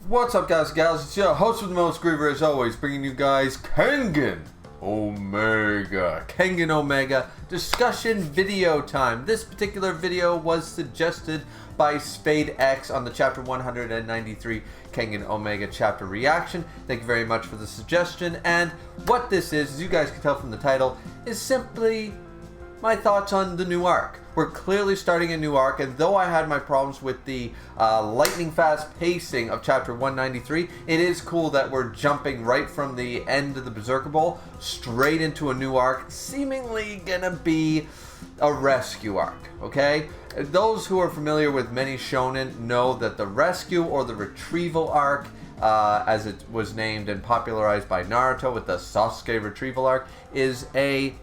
What's up, guys and gals? It's your host with the most, Griever, as always, bringing you guys Kengan Omega. Kengan Omega discussion video time. This particular video was suggested by Spade X on the chapter 193 Kengan Omega chapter reaction. Thank you very much for the suggestion. And what this is, as you guys can tell from the title, is simply my thoughts on the new arc. We're clearly starting a new arc, and though I had my problems with the lightning fast pacing of chapter 193, it is cool that we're jumping right from the end of the Berserker Bowl straight into a new arc, seemingly gonna be a rescue arc, okay? Those who are familiar with many shonen know that the rescue or the retrieval arc, as it was named and popularized by Naruto with the Sasuke retrieval arc, is a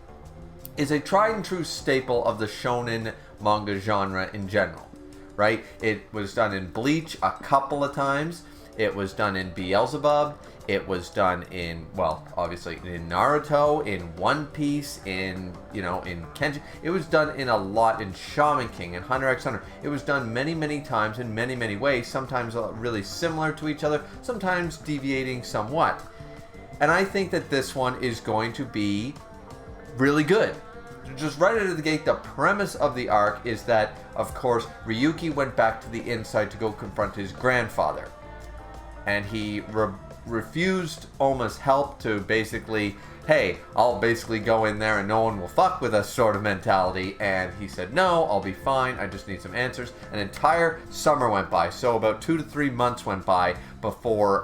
tried and true staple of the shonen manga genre in general, right? It was done in Bleach a couple of times. It was done in Beelzebub. It was done in, well, obviously in Naruto, in One Piece, in Kengan. It was done in a lot in Shaman King and Hunter x Hunter. It was done many, many times in many, many ways, sometimes really similar to each other, sometimes deviating somewhat. And I think that this one is going to be really good. Just right out of the gate, the premise of the arc is that, of course, Ryuki went back to the inside to go confront his grandfather. And he refused Oma's help to basically, hey, I'll basically go in there and no one will fuck with us sort of mentality. And he said, no, I'll be fine. I just need some answers. An entire summer went by. So about 2 to 3 months went by before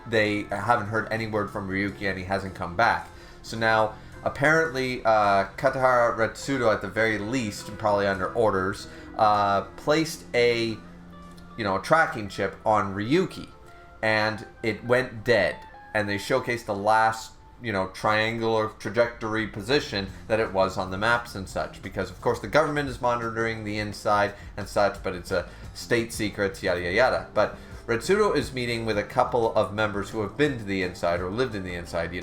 they haven't heard any word from Ryuki and he hasn't come back. So now, apparently, Katahara Retsudo, at the very least, and probably under orders, placed a tracking chip on Ryuki, and it went dead. And they showcased the last, triangular trajectory position that it was on the maps and such, because of course the government is monitoring the inside and such, but it's a state secret, yada yada yada. But Retsudo is meeting with a couple of members who have been to the inside or lived in the inside.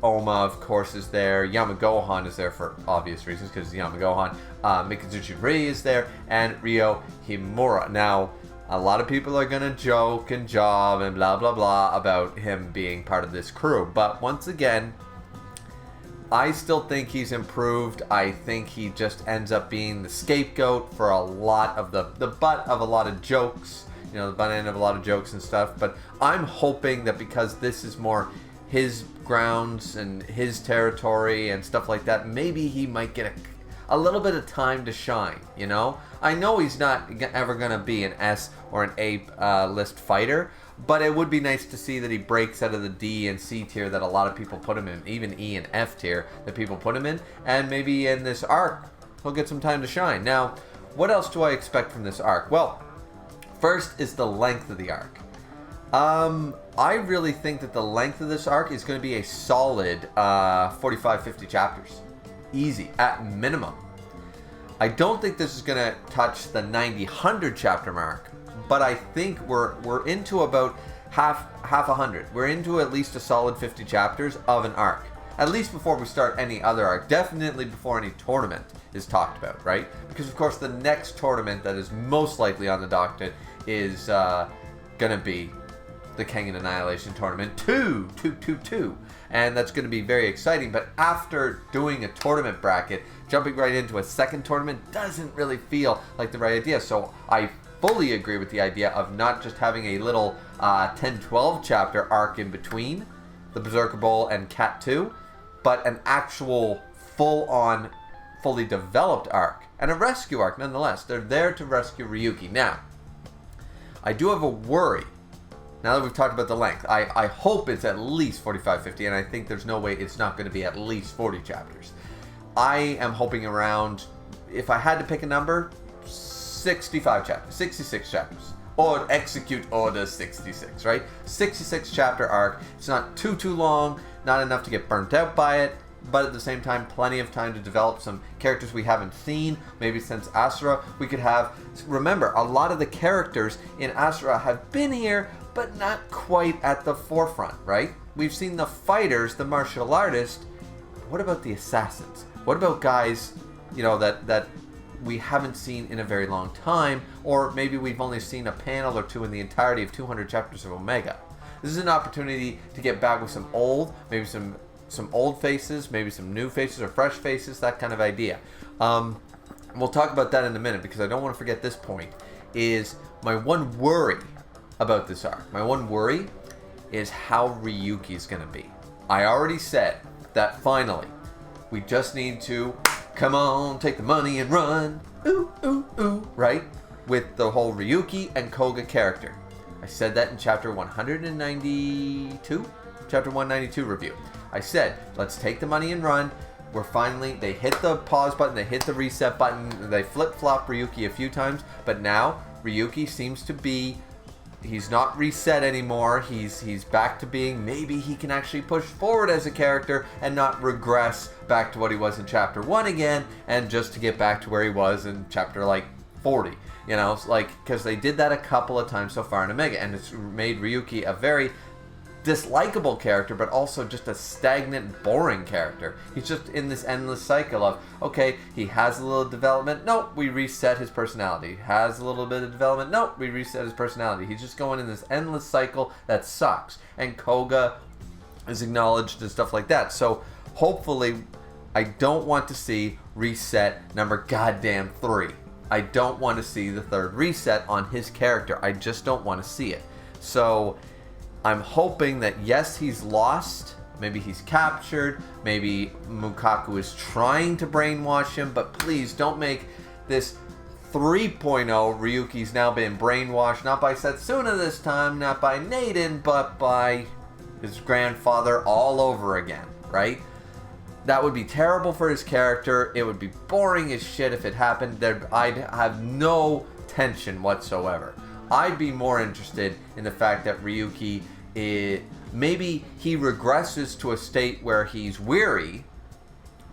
Oma, of course, is there. Yamagohan is there for obvious reasons, because it's Yamagohan. Mikazuchi Ri is there, and Ryo Himura. Now, a lot of people are going to joke and job and blah, blah, blah about him being part of this crew. But once again, I still think he's improved. I think he just ends up being the scapegoat for a lot of the butt of a lot of jokes. The butt end of a lot of jokes and stuff. But I'm hoping that because this is more his grounds and his territory and stuff like that, maybe he might get a little bit of time to shine, I know he's not ever going to be an S or an A list fighter, but it would be nice to see that he breaks out of the D and C tier that a lot of people put him in, even E and F tier that people put him in, and maybe in this arc, he'll get some time to shine. Now, what else do I expect from this arc? Well, first is the length of the arc. I really think that the length of this arc is going to be a solid 45-50 chapters. Easy, at minimum. I don't think this is going to touch the 90-100 chapter mark, but I think we're into about half 100. We're into at least a solid 50 chapters of an arc. At least before we start any other arc. Definitely before any tournament is talked about, right? Because, of course, the next tournament that is most likely on the docket is going to be the Kengan Annihilation Tournament 2, and that's going to be very exciting. But after doing a tournament bracket, jumping right into a second tournament doesn't really feel like the right idea. So I fully agree with the idea of not just having a little 10-12 chapter arc in between the Berserker Bowl and Cat 2, but an actual full-on, fully developed arc, and a rescue arc nonetheless. They're there to rescue Ryuki. Now, I do have a worry. Now that we've talked about the length, I hope it's at least 45-50, and I think there's no way it's not going to be at least 40 chapters. I am hoping around, if I had to pick a number, 65 chapters, 66 chapters. Or execute order 66, right? 66 chapter arc. It's not too long, not enough to get burnt out by it, but at the same time, plenty of time to develop some characters we haven't seen. Maybe since Asura, we could have... Remember, a lot of the characters in Asura have been here, but not quite at the forefront, right? We've seen the fighters, the martial artists. What about the assassins? What about guys, that we haven't seen in a very long time, or maybe we've only seen a panel or two in the entirety of 200 chapters of Omega. This is an opportunity to get back with some old, maybe some old faces, maybe some new faces or fresh faces, that kind of idea. We'll talk about that in a minute, because I don't want to forget this point, is my one worry about this arc. My one worry is how Ryuki's going to be. I already said that finally, we just need to, come on, take the money and run, ooh, ooh, ooh, right? With the whole Ryuki and Koga character. I said that in chapter 192? Chapter 192 review. I said, let's take the money and run. We're finally, they hit the pause button, they hit the reset button, they flip-flop Ryuki a few times, but now Ryuki seems to be, he's not reset anymore. He's back to being, maybe he can actually push forward as a character and not regress back to what he was in chapter 1 again, and just to get back to where he was in chapter like 40. You know, like, because they did that a couple of times so far in Omega, and it's made Ryuki a very dislikable character, but also just a stagnant, boring character. He's just in this endless cycle of, okay, he has a little development, nope, we reset his personality. Has a little bit of development, nope, we reset his personality. He's just going in this endless cycle that sucks. And Koga is acknowledged and stuff like that. So hopefully, I don't want to see reset number goddamn 3. I don't want to see the third reset on his character. I just don't want to see it. So I'm hoping that, yes, he's lost. Maybe he's captured. Maybe Mukaku is trying to brainwash him. But please don't make this 3.0 Ryuki's now been brainwashed. Not by Setsuna this time. Not by Naden. But by his grandfather all over again. Right? That would be terrible for his character. It would be boring as shit if it happened. I'd have no tension whatsoever. I'd be more interested in the fact that Ryuki, maybe he regresses to a state where he's weary,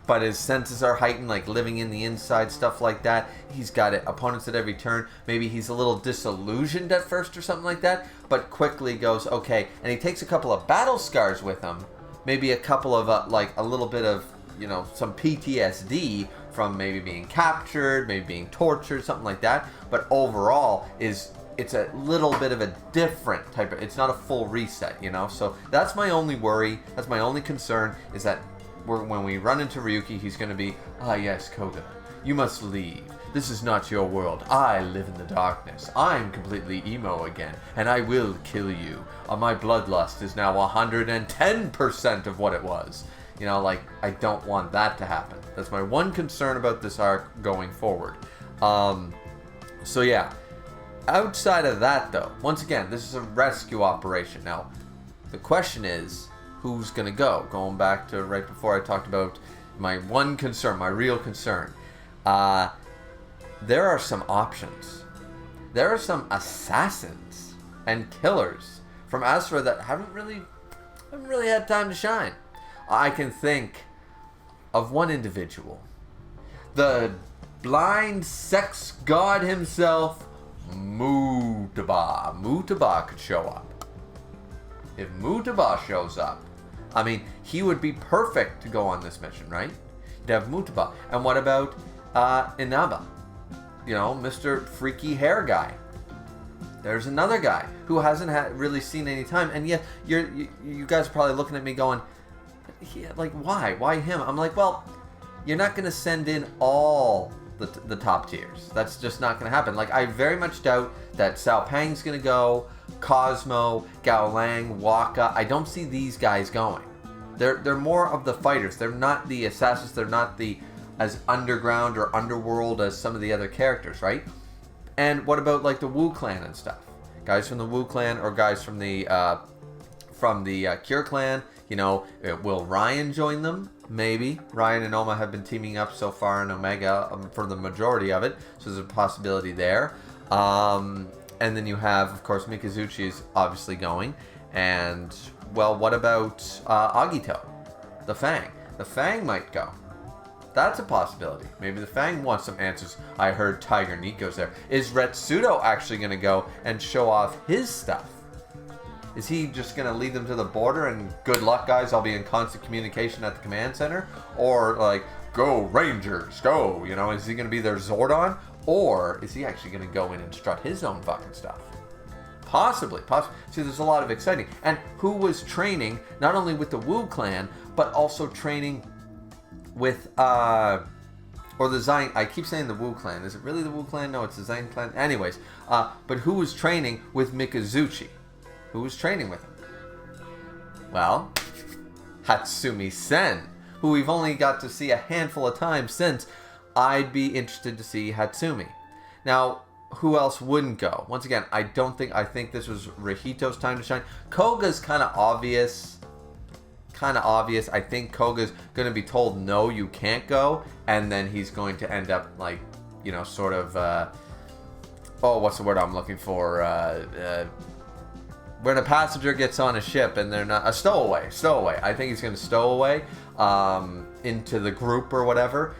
but his senses are heightened, like living in the inside, stuff like that. He's got opponents at every turn. Maybe he's a little disillusioned at first or something like that, but quickly goes, okay. And he takes a couple of battle scars with him. Maybe a couple of, like, a little bit of, you know, some PTSD from maybe being captured, maybe being tortured, something like that. But overall, it's a little bit of a different type of, it's not a full reset, you know? So that's my only worry, that's my only concern, is that when we run into Ryuki, he's going to be, ah yes, Koga, you must leave. This is not your world. I live in the darkness. I'm completely emo again, and I will kill you. My bloodlust is now 110% of what it was. You know, like, I don't want that to happen. That's my one concern about this arc going forward. So yeah. Outside of that, though, once again, this is a rescue operation. Now, the question is, who's going to go? Going back to right before I talked about my one concern, my real concern. There are some options. There are some assassins and killers from Asura that haven't really had time to shine. I can think of one individual. The blind sex god himself, Mutaba. Mutaba could show up. If Mutaba shows up, I mean, he would be perfect to go on this mission, right? You'd have Mutaba. And what about Inaba? You know, Mr. Freaky Hair Guy. There's another guy who hasn't really seen any time, and yet you guys are probably looking at me going, like, why? Why him? I'm like, well, you're not going to send in all the top tiers. That's just not going to happen. Like, I very much doubt that Sao Pang's going to go, Cosmo, Gao Lang, Waka. I don't see these guys going. They're more of the fighters. They're not the assassins. They're not as underground or underworld as some of the other characters, right? And what about, like, the Wu Clan and stuff? Guys from the Wu Clan or guys from the Cure Clan? You know, will Ryan join them? Maybe. Ryan and Oma have been teaming up so far in Omega for the majority of it, so there's a possibility there. And then you have, of course, Mikazuchi is obviously going. And, well, what about Agito? The Fang. The Fang might go. That's a possibility. Maybe the Fang wants some answers. I heard Tiger Nico's there. Is Retsudo actually going to go and show off his stuff? Is he just going to lead them to the border and good luck, guys, I'll be in constant communication at the command center? Or, like, go Rangers, go. You know, is he going to be their Zordon? Or is he actually going to go in and strut his own fucking stuff? Possibly. See, there's a lot of exciting. And who was training, not only with the Wu clan, but also training with, or the Zhang, I keep saying the Wu clan. Is it really the Wu clan? No, it's the Zhang clan. Anyways, but who was training with Mikazuchi? Who was training with him? Well, Hatsumi Sen, who we've only got to see a handful of times since. I'd be interested to see Hatsumi. Now, who else wouldn't go? Once again, I think this was Rahito's time to shine. Koga's kind of obvious. I think Koga's going to be told, no, you can't go. And then he's going to end up like, you know, sort of, what's the word I'm looking for? When a passenger gets on a ship and they're not, a stowaway. I think he's going to stow away into the group or whatever.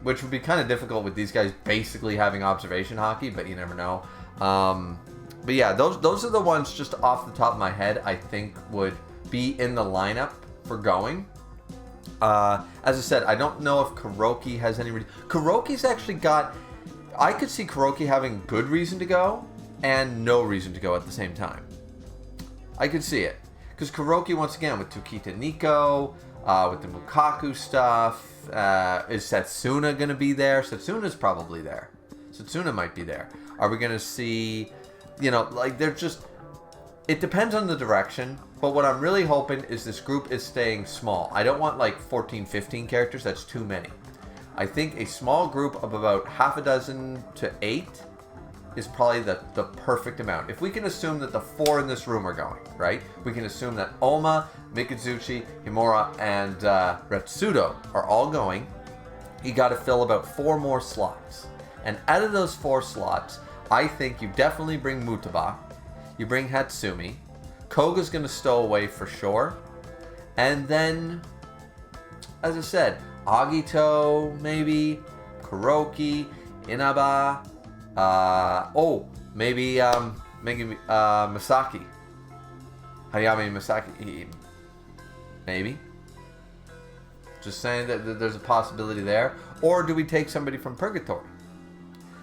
Which would be kind of difficult with these guys basically having observation hockey, but you never know. But yeah, those are the ones just off the top of my head I think would be in the lineup for going. As I said, I don't know if Kuroki has any reason. Kuroki's actually got... I could see Kuroki having good reason to go and no reason to go at the same time. I could see it. Because Kuroki, once again, with Tokita Nico, with the Mukaku stuff, is Setsuna going to be there? Setsuna's probably there. Setsuna might be there. Are we going to see, you know, like they're just... It depends on the direction, but what I'm really hoping is this group is staying small. I don't want like 14, 15 characters. That's too many. I think a small group of about half a dozen to 8 is probably the perfect amount. If we can assume that the 4 in this room are going, right? We can assume that Oma, Mikazuchi, Himura, and Retsudo are all going. You got to fill about 4 more slots. And out of those 4 slots, I think you definitely bring Mutaba. You bring Hatsumi. Koga's going to stow away for sure. And then, as I said, Agito, maybe, Kuroki, Inaba, maybe Masaki. Hayami Masaki. Maybe. Just saying that there's a possibility there. Or do we take somebody from Purgatory?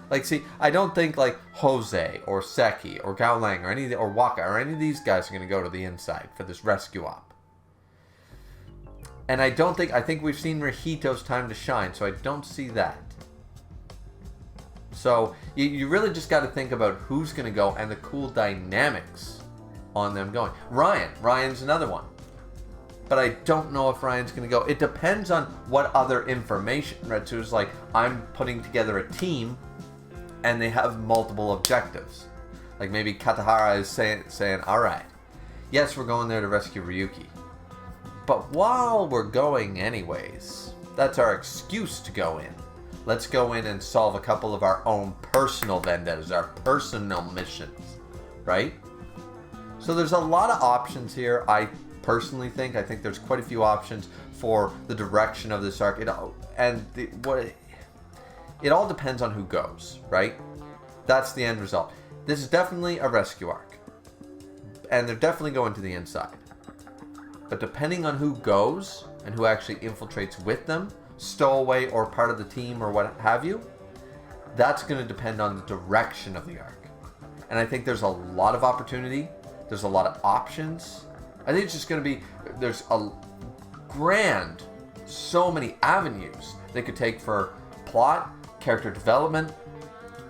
Like, see, I don't think like Jose or Seki or Gao Lang or Waka or any of these guys are going to go to the inside for this rescue op. And I think we've seen Rahito's time to shine, so I don't see that. So you really just got to think about who's going to go and the cool dynamics on them going. Ryan's another one. But I don't know if Ryan's going to go. It depends on what other information. Right? So it's like, I'm putting together a team and they have multiple objectives. Like maybe Katahara is saying, all right, yes, we're going there to rescue Ryuki. But while we're going anyways, that's our excuse to go in. Let's go in and solve a couple of our own personal vendettas, our personal missions, right? So there's a lot of options here. I personally think there's quite a few options for the direction of this arc. It all depends on who goes, right? That's the end result. This is definitely a rescue arc, and they're definitely going to the inside. But depending on who goes and who actually infiltrates with them, stowaway or part of the team or what have you, that's going to depend on the direction of the arc. And I think there's a lot of opportunity. There's a lot of options. I think it's just going to be, there's a grand, so many avenues they could take for plot, character development,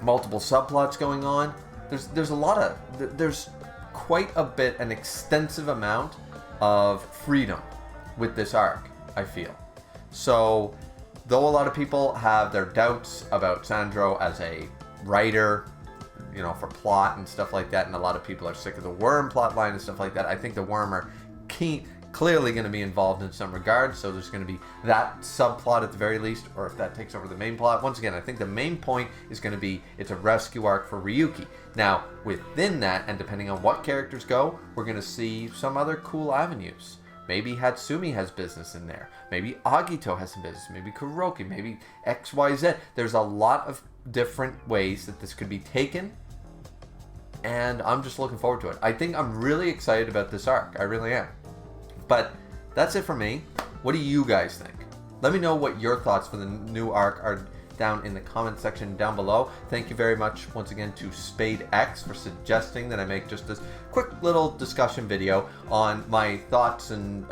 multiple subplots going on. There's quite a bit, an extensive amount of freedom with this arc, I feel. So, though a lot of people have their doubts about Sandro as a writer, you know, for plot and stuff like that, and a lot of people are sick of the Worm plot line and stuff like that, I think the Worm are clearly going to be involved in some regard, so there's going to be that subplot at the very least, or if that takes over the main plot. Once again, I think the main point is going to be it's a rescue arc for Ryuki. Now, within that, and depending on what characters go, we're going to see some other cool avenues. Maybe Hatsumi has business in there. Maybe Agito has some business. Maybe Kuroki. Maybe XYZ. There's a lot of different ways that this could be taken, and I'm just looking forward to it. I think I'm really excited about this arc. I really am. But that's it for me. What do you guys think? Let me know what your thoughts for the new arc are down in the comment section down below. Thank you very much once again to Spade X for suggesting that I make just this quick little discussion video on my thoughts and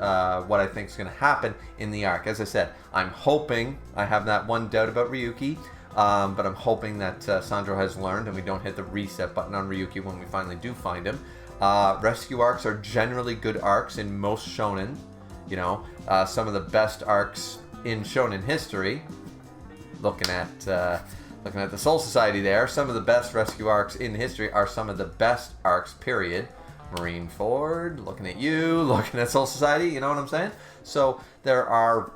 what I think is going to happen in the arc. As I said, I'm hoping, I have that one doubt about Ryuki, but I'm hoping that Sandro has learned and we don't hit the reset button on Ryuki when we finally do find him. Rescue arcs are generally good arcs in most shonen. You know, some of the best arcs in shonen history. Looking at the Soul Society there, some of the best rescue arcs in history are some of the best arcs, period. Marineford, looking at you, looking at Soul Society, you know what I'm saying? So there are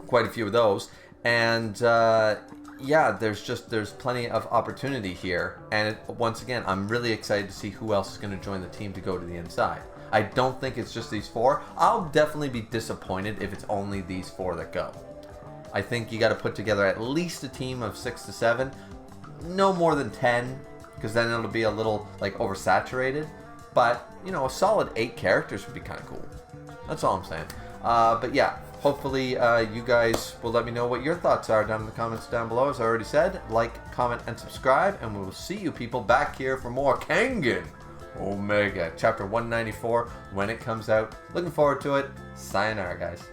quite a few of those, and yeah, there's plenty of opportunity here, and once again, I'm really excited to see who else is going to join the team to go to the inside. I don't think it's just these 4. I'll definitely be disappointed if it's only these 4 that go. I think you got to put together at least a team of 6 to 7, no more than 10, because then it'll be a little like oversaturated. But you know, a solid 8 characters would be kind of cool. That's all I'm saying. But yeah, hopefully you guys will let me know what your thoughts are down in the comments down below. As I already said, like, comment, and subscribe, and we will see you people back here for more Kengan Omega Chapter 194 when it comes out. Looking forward to it. Sayonara, guys.